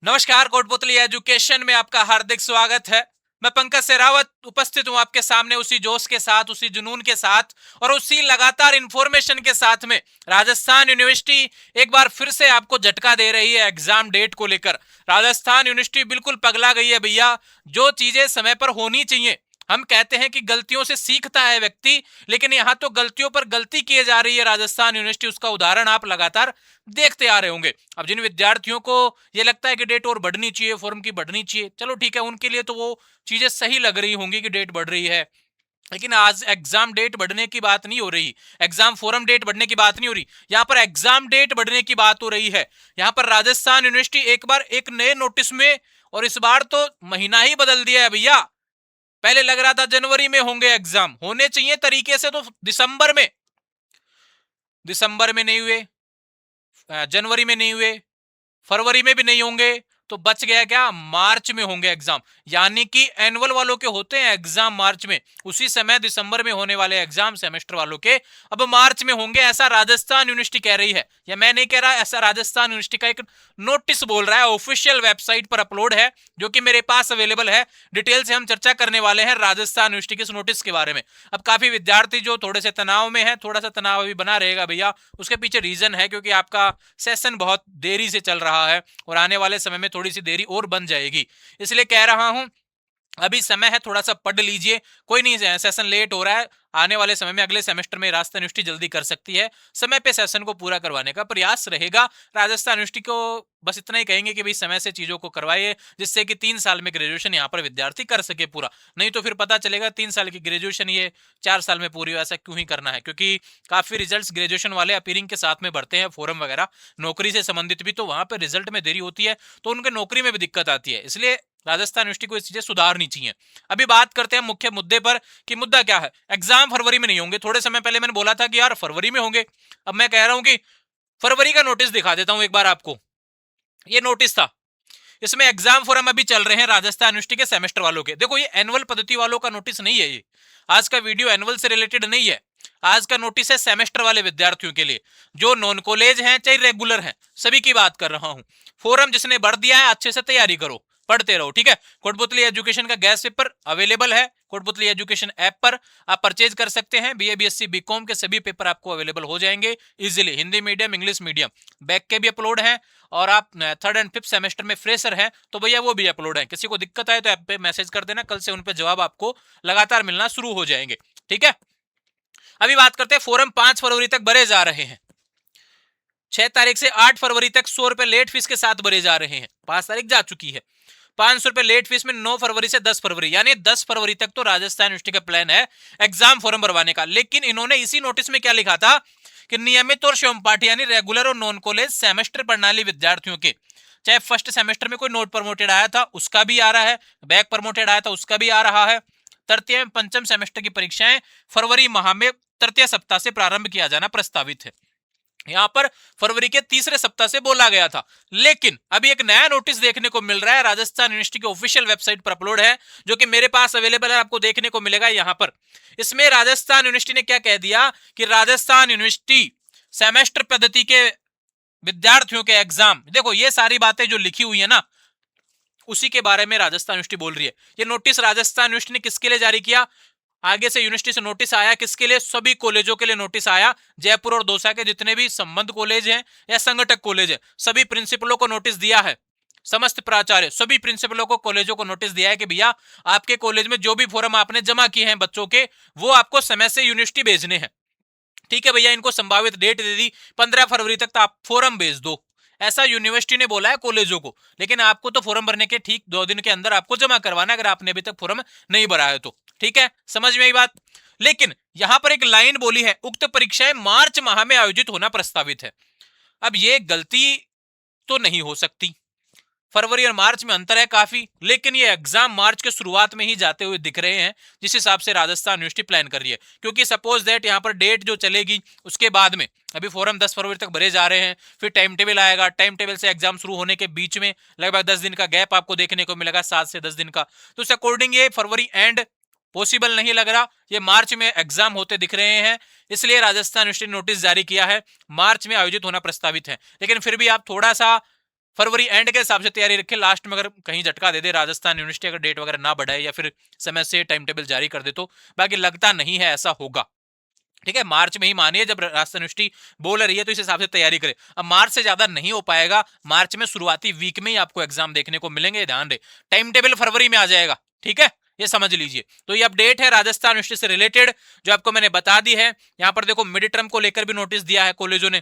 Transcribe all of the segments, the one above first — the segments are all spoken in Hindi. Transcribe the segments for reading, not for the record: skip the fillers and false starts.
नमस्कार, कोटपुतली एजुकेशन में आपका हार्दिक स्वागत है। मैं पंकज सहरावत उपस्थित हूं आपके सामने उसी जोश के साथ, उसी जुनून के साथ और उसी लगातार इंफॉर्मेशन के साथ में। राजस्थान यूनिवर्सिटी एक बार फिर से आपको झटका दे रही है एग्जाम डेट को लेकर। राजस्थान यूनिवर्सिटी बिल्कुल पगला गई है भैया। जो चीजें समय पर होनी चाहिए, हम कहते हैं कि गलतियों से सीखता है व्यक्ति, लेकिन यहां तो गलतियों पर गलती की जा रही है राजस्थान यूनिवर्सिटी। उसका उदाहरण आप लगातार देखते आ रहे होंगे। अब जिन विद्यार्थियों को ये लगता है कि डेट और बढ़नी चाहिए, फॉर्म की बढ़नी चाहिए, चलो ठीक है, उनके लिए तो वो चीजें सही लग रही होंगी कि डेट बढ़ रही है। लेकिन आज एग्जाम डेट बढ़ने की बात नहीं हो रही, एग्जाम फॉर्म डेट बढ़ने की बात नहीं हो रही, यहाँ पर एग्जाम डेट बढ़ने की बात हो रही है। यहाँ पर राजस्थान यूनिवर्सिटी एक बार एक नए नोटिस में, और इस बार तो महीना ही बदल दिया है भैया। पहले लग रहा था जनवरी में होंगे एग्जाम, होने चाहिए तरीके से तो दिसंबर में नहीं हुए, जनवरी में नहीं हुए, फरवरी में भी नहीं होंगे, तो बच गया क्या, मार्च में होंगे एग्जाम। यानी कि एनुअल वालों के होते हैं एग्जाम मार्च में, उसी समय दिसंबर में होने वाले एग्जाम सेमेस्टर वालों के अब मार्च में होंगे, ऐसा राजस्थान यूनिवर्सिटी कह रही है। या मैं नहीं कह रहा, ऐसा राजस्थान यूनिवर्सिटी का एक नोटिस बोल रहा है, ऑफिशियल वेबसाइट पर अपलोड है, जो कि मेरे पास अवेलेबल है। डिटेल से हम चर्चा करने वाले हैं राजस्थान यूनिवर्सिटी के इस नोटिस के बारे में। अब काफी विद्यार्थी जो थोड़े से तनाव में है, थोड़ा सा तनाव अभी बना रहेगा भैया, उसके पीछे रीजन है क्योंकि आपका सेशन बहुत देरी से चल रहा है और आने वाले समय में थोड़ी सी देरी और बन जाएगी। इसलिए कह रहा हूं, अभी समय है, थोड़ा सा पढ़ लीजिए। कोई नहीं, सेशन लेट हो रहा है, आने वाले समय में अगले सेमेस्टर में राजस्थान यूनिवर्सिटी जल्दी कर सकती है। समय पे सेशन को पूरा करवाने का प्रयास रहेगा। राजस्थान यूनिवर्सिटी को बस इतना ही कहेंगे कि भाई समय से चीजों को करवाइए, जिससे कि 3 साल में ग्रेजुएशन यहाँ पर विद्यार्थी कर सके पूरा। नहीं तो फिर पता चलेगा 3 साल की ग्रेजुएशन ये 4 साल में पूरी हो, ऐसा क्यों ही करना है, क्योंकि काफी रिजल्ट ग्रेजुएशन वाले अपीयरिंग के साथ में बढ़ते हैं, फॉर्म वगैरह नौकरी से संबंधित भी, तो वहां पर रिजल्ट में देरी होती है, तो उनके नौकरी में भी दिक्कत आती है। इसलिए राजस्थान यूनिवर्सिटी को ये चीजें सुधारनी चाहिए। अभी बात करते हैं मुख्य मुद्दे पर कि मुद्दा क्या है। एग्जाम फरवरी में नहीं होंगे, थोड़े समय पहले मैंने बोला था कि यार फरवरी में होंगे। अब मैं कह रहा हूं कि फरवरी का नोटिस दिखा देता हूं एक बार आपको। ये नोटिस था, इसमें एग्जाम फॉर्म अभी चल रहे हैं राजस्थान यूनिवर्सिटी के सेमेस्टर वालों के। देखो, ये एनुअल पद्धति वालों का नोटिस नहीं है, ये आज का वीडियो एनुअल से रिलेटेड नहीं है। आज का नोटिस है सेमेस्टर वाले विद्यार्थियों के लिए, जो नॉन कॉलेज हैं चाहे रेगुलर हैं, सभी की बात कर रहा हूं। फॉर्म जिसने भर दिया है, अच्छे से तैयारी करो, पढ़ते रहो, ठीक है। कोटपुतली एजुकेशन का गैस पेपर अवेलेबल है कोटपुतली एजुकेशन ऐप पर, आप परचेज कर सकते हैं। बीए बीएससी बीकॉम के सभी पेपर आपको अवेलेबल हो जाएंगे easily, Hindi medium English medium, back के भी अपलोड हैं। और आप 3rd and 5th सेमेस्टर में फ्रेशर हैं तो भैया वो भी अपलोड है। किसी को दिक्कत आए तो ऐप पे मैसेज कर देना, कल से उन पे जवाब आपको लगातार मिलना शुरू हो जाएंगे, ठीक है। अभी बात करते हैं, फॉर्म 5 फरवरी तक भरे जा रहे हैं। 6 तारीख से 8 फरवरी तक 100 रुपए लेट फीस के साथ भरे जा रहे हैं। 5 तारीख जा चुकी है। 500 रुपए लेट फीस में 9 फरवरी से 10 फरवरी, यानी 10 फरवरी तक तो राजस्थान यूनिवर्सिटी का प्लान है एग्जाम फॉर्म भरवाने का। लेकिन इन्होंने इसी नोटिस में क्या लिखा था कि नियमित और श्योमपाठी यानी रेगुलर और नॉन कॉलेज सेमेस्टर प्रणाली विद्यार्थियों के, चाहे फर्स्ट सेमेस्टर में कोई नोट प्रमोटेड आया था उसका भी आ रहा है, बैक प्रमोटेड आया था उसका भी आ रहा है। तृतीय एवं पंचम सेमेस्टर की परीक्षाएं फरवरी माह में तृतीय सप्ताह से प्रारंभ किया जाना प्रस्तावित है। यहां पर फरवरी के तीसरे सप्ताह से बोला गया था। लेकिन अभी एक नया नोटिस देखने को मिल रहा है, राजस्थान यूनिवर्सिटी की ऑफिशियल वेबसाइट पर अपलोड है, जो कि मेरे पास अवेलेबल है, आपको देखने को मिलेगा यहां पर। इसमें राजस्थान यूनिवर्सिटी ने क्या कह दिया कि राजस्थान यूनिवर्सिटी सेमेस्टर पद्धति के विद्यार्थियों के एग्जाम, देखो ये सारी बातें जो लिखी हुई है ना, उसी के बारे में राजस्थान यूनिवर्सिटी बोल रही है। ये नोटिस राजस्थान यूनिवर्सिटी ने किसके लिए जारी किया, आगे से यूनिवर्सिटी से नोटिस आया किसके लिए, सभी कॉलेजों के लिए नोटिस आया। जयपुर और दौसा के जितने भी संबद्ध कॉलेज हैं या संगठक कॉलेज है, सभी प्रिंसिपलों को नोटिस दिया है। समस्त प्राचार्य सभी प्रिंसिपलों को, कॉलेजों को नोटिस दिया है कि भैया आपके कॉलेज में जो भी फॉर्म आपने जमा किए हैं बच्चों के, वो आपको समय से यूनिवर्सिटी भेजने हैं, ठीक है भैया। इनको संभावित डेट दे दी 15 फरवरी तक, तो आप फॉर्म भेज दो, ऐसा यूनिवर्सिटी ने बोला है कॉलेजों को। लेकिन आपको तो फॉर्म भरने के ठीक 2 दिन के अंदर आपको जमा करवाना, अगर आपने अभी तक फॉर्म नहीं भरा है तो, ठीक है, समझ में आई बात। लेकिन यहां पर एक लाइन बोली है, उक्त परीक्षाएं मार्च माह में आयोजित होना प्रस्तावित है। अब ये गलती तो नहीं हो सकती, फरवरी और मार्च में अंतर है काफी, लेकिन ये एग्जाम मार्च के शुरुआत में ही जाते हुए दिख रहे हैं, जिस हिसाब से राजस्थान यूनिवर्सिटी प्लान कर रही है। क्योंकि सपोज दैट यहाँ पर डेट जो चलेगी उसके बाद में, अभी फॉर्म 10 फरवरी तक भरे जा रहे हैं, फिर टाइम टेबल आएगा, टाइम टेबल से एग्जाम शुरू होने के बीच में लगभग 10 दिन का गैप आपको देखने को मिलेगा, 7 से 10 दिन का। तो उस अकॉर्डिंग ये फरवरी एंड पॉसिबल नहीं लग रहा, ये मार्च में एग्जाम होते दिख रहे हैं। इसलिए राजस्थान यूनिवर्सिटी ने नोटिस जारी किया है, मार्च में आयोजित होना प्रस्तावित है। लेकिन फिर भी आप थोड़ा सा फरवरी एंड के हिसाब से तैयारी रखें, लास्ट में अगर कहीं झटका दे दे राजस्थान यूनिवर्सिटी, अगर डेट वगैरह ना बढ़ाए या फिर समय से टाइम टेबल जारी कर दे तो, बाकी लगता नहीं है ऐसा होगा। ठीक है, मार्च में ही मानिए जब राजस्थान यूनिवर्सिटी बोल रही है तो इस हिसाब से तैयारी करें। अब मार्च से ज्यादा नहीं हो पाएगा, मार्च में शुरुआती वीक में ही आपको एग्जाम देखने को मिलेंगे, ध्यान रहे। टाइम टेबल फरवरी में आ जाएगा, ठीक है, ये समझ लीजिए। तो ये अपडेट है राजस्थान यूनिवर्सिटी से रिलेटेड जो आपको मैंने बता दी है। यहां पर देखो मिड टर्म को लेकर भी नोटिस दिया है कॉलेजों ने,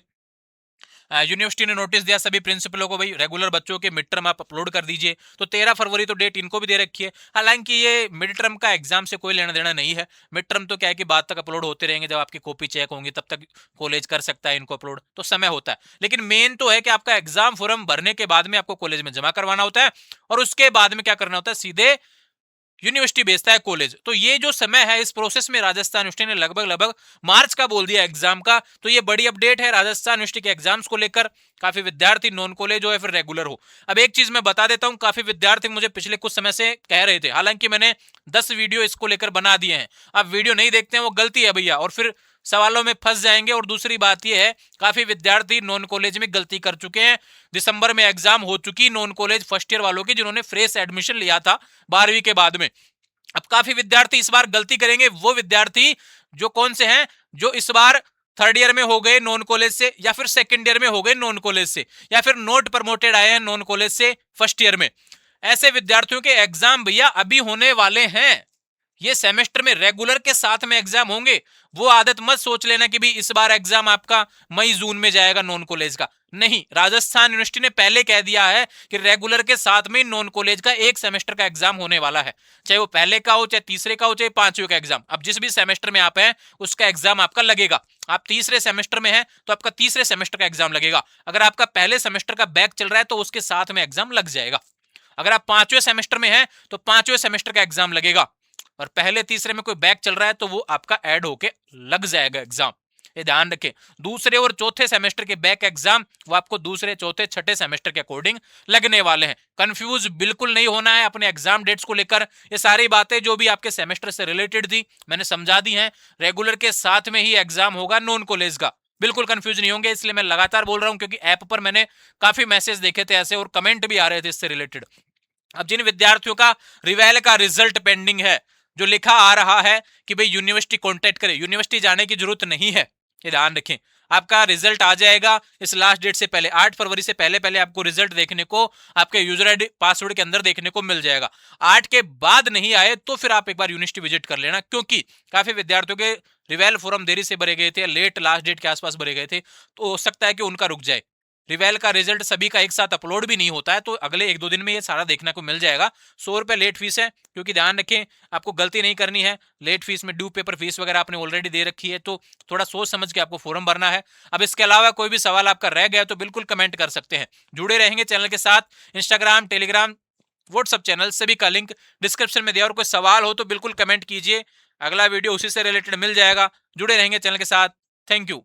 यूनिवर्सिटी ने नोटिस दिया सभी प्रिंसिपलों को, भाई रेगुलर बच्चों के मिड टर्म आप अपलोड कर दीजिए। तो 13 फरवरी तो डेट इनको भी दे रखी है। हालांकि ये मिड टर्म का एग्जाम से कोई लेना देना नहीं है, मिड टर्म तो क्या है कि बाद तक अपलोड होते रहेंगे, जब आपकी कॉपी चेक होंगी तब तक कॉलेज कर सकता है इनको अपलोड, तो समय होता है। लेकिन मेन तो है कि आपका एग्जाम फॉर्म भरने के बाद में आपको कॉलेज में जमा करवाना होता है, और उसके बाद में क्या करना होता है, सीधे यूनिवर्सिटी भेजता है कॉलेज। तो ये जो समय है इस प्रोसेस में राजस्थान यूनिवर्सिटी ने लगभग मार्च का बोल दिया एग्जाम का। तो ये बड़ी अपडेट है राजस्थान यूनिवर्सिटी के एग्जाम्स को लेकर। काफी विद्यार्थी नॉन कॉलेज हो या फिर रेगुलर हो, अब एक चीज मैं बता देता हूं, काफी विद्यार्थी मुझे पिछले कुछ समय से कह रहे थे, हालांकि मैंने 10 वीडियो इसको लेकर बना दिए हैं, आप वीडियो नहीं देखते हैं वो गलती है भैया, और फिर सवालों में फंस जाएंगे। और दूसरी बात यह है, काफी विद्यार्थी नॉन कॉलेज में गलती कर चुके हैं। दिसंबर में एग्जाम हो चुकी नॉन कॉलेज फर्स्ट ईयर वालों की, जिन्होंने फ्रेश एडमिशन लिया था 12वीं के बाद में। अब काफी विद्यार्थी इस बार गलती करेंगे, वो विद्यार्थी जो कौन से हैं, जो इस बार थर्ड ईयर में हो गए नॉन कॉलेज से, या फिर सेकंड ईयर में हो गए नॉन कॉलेज से, या फिर नोट प्रमोटेड आए हैं नॉन कॉलेज से फर्स्ट ईयर में। ऐसे विद्यार्थियों के एग्जाम भैया अभी होने वाले हैं, ये सेमेस्टर में रेगुलर के साथ में एग्जाम होंगे। वो आदत मत सोच लेना कि भी इस बार एग्जाम आपका मई जून में जाएगा नॉन कॉलेज का, नहीं, राजस्थान यूनिवर्सिटी ने पहले कह दिया है कि रेगुलर के साथ में नॉन कॉलेज का एक सेमेस्टर का एग्जाम होने वाला है, चाहे वो पहले का हो, चाहे तीसरे का हो, चाहे पांचवें का एग्जाम। अब जिस भी सेमेस्टर में आप हैं उसका एग्जाम आपका लगेगा। आप तीसरे सेमेस्टर में हैं तो आपका तीसरे सेमेस्टर का एग्जाम लगेगा। अगर आपका पहले सेमेस्टर का बैक चल रहा है तो उसके साथ में एग्जाम लग जाएगा। अगर आप पांचवें सेमेस्टर में हैं तो पांचवें सेमेस्टर का एग्जाम लगेगा, और पहले तीसरे में कोई बैक चल रहा है तो वो आपका ऐड होके लग जाएगा एग्जाम, ये ध्यान रखें। दूसरे और चौथे सेमेस्टर के बैक एग्जाम वो आपको दूसरे चौथे छठे सेमेस्टर के अकॉर्डिंग लगने वाले हैं। कंफ्यूज बिल्कुल नहीं होना है अपने एग्जाम डेट्स को लेकर। ये सारी बातें जो भी आपके सेमेस्टर से रिलेटेड थी मैंने समझा दी हैं। रेगुलर के साथ में ही एग्जाम होगा नॉन कॉलेज का, बिल्कुल कंफ्यूज नहीं होंगे। इसलिए मैं लगातार बोल रहा हूं क्योंकि ऐप पर मैंने काफी मैसेज देखे थे ऐसे, और कमेंट भी आ रहे थे इससे रिलेटेड। अब जिन विद्यार्थियों का रिवेल का रिजल्ट पेंडिंग है, जो लिखा आ रहा है कि भाई यूनिवर्सिटी कांटेक्ट करे, यूनिवर्सिटी जाने की जरूरत नहीं है, ये ध्यान रखें। आपका रिजल्ट आ जाएगा इस लास्ट डेट से पहले, 8 फरवरी से पहले पहले आपको रिजल्ट देखने को आपके यूजर आईडी पासवर्ड के अंदर देखने को मिल जाएगा। 8 के बाद नहीं आए तो फिर आप एक बार यूनिवर्सिटी विजिट कर लेना, क्योंकि काफी विद्यार्थियों के रिवेल फॉर्म देरी से भरे गए थे, लेट लास्ट डेट के आसपास भरे गए थे, तो हो सकता है कि उनका रुक जाए। रिवेल का रिजल्ट सभी का एक साथ अपलोड भी नहीं होता है, तो अगले 1-2 दिन में ये सारा देखने को मिल जाएगा। 100 रुपए लेट फीस है, क्योंकि ध्यान रखें आपको गलती नहीं करनी है। लेट फीस में ड्यू पेपर फीस वगैरह आपने ऑलरेडी दे रखी है, तो थोड़ा सोच समझ के आपको फॉर्म भरना है। अब इसके अलावा कोई भी सवाल आपका रह गया तो बिल्कुल कमेंट कर सकते हैं। जुड़े रहेंगे चैनल के साथ, इंस्टाग्राम, टेलीग्राम, व्हाट्सएप चैनल सभी का लिंक डिस्क्रिप्शन में दिया, और कोई सवाल हो तो बिल्कुल कमेंट कीजिए, अगला वीडियो उसी से रिलेटेड मिल जाएगा। जुड़े रहेंगे चैनल के साथ। Thank you.